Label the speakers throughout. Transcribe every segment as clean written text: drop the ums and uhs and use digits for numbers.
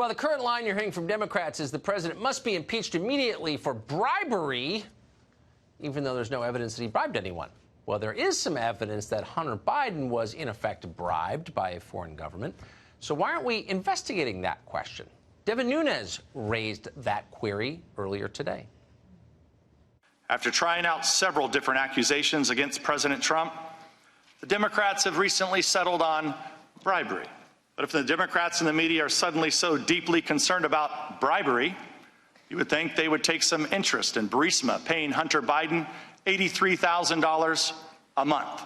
Speaker 1: Well, the current line you're hearing from Democrats is the president must be impeached immediately for bribery, even though there's no evidence that he bribed anyone. Well, there is some evidence that Hunter Biden was, in effect, bribed by a foreign government. So why aren't we investigating that question? Devin Nunes raised that query earlier today.
Speaker 2: After trying out several different accusations against President Trump, the Democrats have recently settled on bribery. But if the Democrats and the media are suddenly so deeply concerned about bribery, you would think they would take some interest in Burisma paying Hunter Biden $83,000 a month.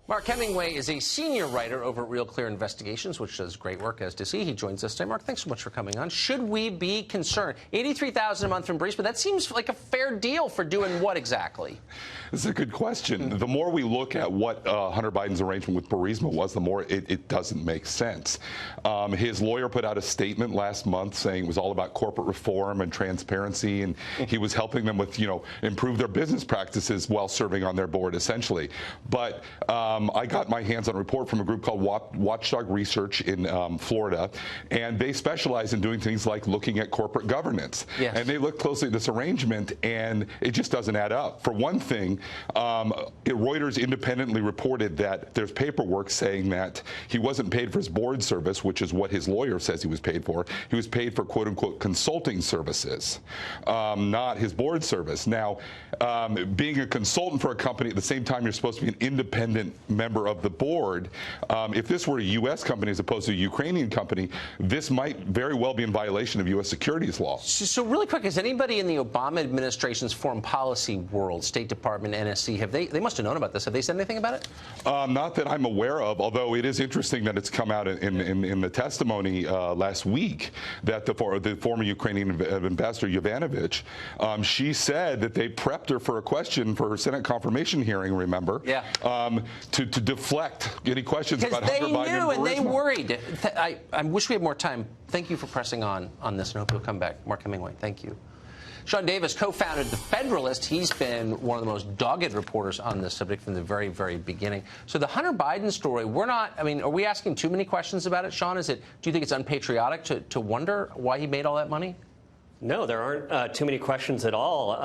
Speaker 1: Mark Heminway is a senior writer over at Real Clear Investigations, which does great work, as does he. He joins us today. Mark, thanks so much for coming on. Should we be concerned? $83,000 a month from Burisma, that seems like a fair deal for doing what exactly?
Speaker 3: This is a good question. The more we look at what Hunter Biden's arrangement with Burisma was, the more it doesn't make sense. His lawyer put out a statement last month saying it was all about corporate reform and transparency, and he was helping them with, improve their business practices while serving on their board, essentially. But I got my hands on a report from a group called Watchdog Research in Florida, and they specialize in doing things like looking at corporate governance.
Speaker 1: Yes.
Speaker 3: And they look closely at this arrangement, and it just doesn't add up. For one thing, Reuters independently reported that there's paperwork saying that he wasn't paid for his board service, which is what his lawyer says he was paid for. He was paid for, quote-unquote, consulting services, not his board service. Now, being a consultant for a company at the same time you're supposed to be an independent member of the board, if this were a U.S. company as opposed to a Ukrainian company, this might very well be in violation of U.S. securities law.
Speaker 1: So really quick, has anybody in the Obama administration's foreign policy world, State Department, NSC, they must have known about this. Have they said anything about it?
Speaker 3: Not that I'm aware of, although it is interesting that it's come out in the testimony last week that the former Ukrainian ambassador Yovanovitch, she said that they prepped her for a question for her Senate confirmation hearing, remember?
Speaker 1: Yeah.
Speaker 3: To deflect any questions about Hunter Biden and Burisma.
Speaker 1: Because they knew and they worried. I wish we had more time. Thank you for pressing on this, and I hope you'll come back. Mark Heminway, thank you. Sean Davis co-founded The Federalist. He's been one of the most dogged reporters on this subject from the very, very beginning. So the Hunter Biden story, are we asking too many questions about it, Sean? Do you think it's unpatriotic to wonder why he made all that money?
Speaker 4: No, there aren't too many questions at all.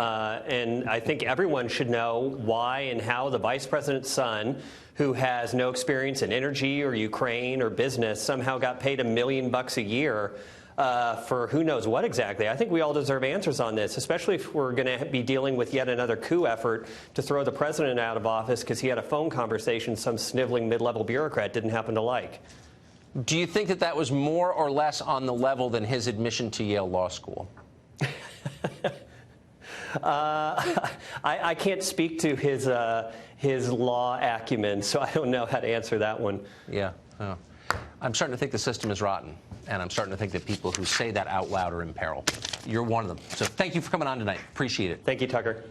Speaker 4: And I think everyone should know why and how the vice president's son, who has no experience in energy or Ukraine or business, somehow got paid $1 million a year for who knows what exactly. I think we all deserve answers on this, especially if we're going to be dealing with yet another coup effort to throw the president out of office because he had a phone conversation some sniveling mid-level bureaucrat didn't happen to like.
Speaker 1: Do you think that was more or less on the level than his admission to Yale Law School?
Speaker 4: I can't speak to his law acumen, so I don't know how to answer that one.
Speaker 1: Yeah. Oh. I'm starting to think the system is rotten, and I'm starting to think that people who say that out loud are in peril. You're one of them. So thank you for coming on tonight. Appreciate it.
Speaker 4: Thank you, Tucker.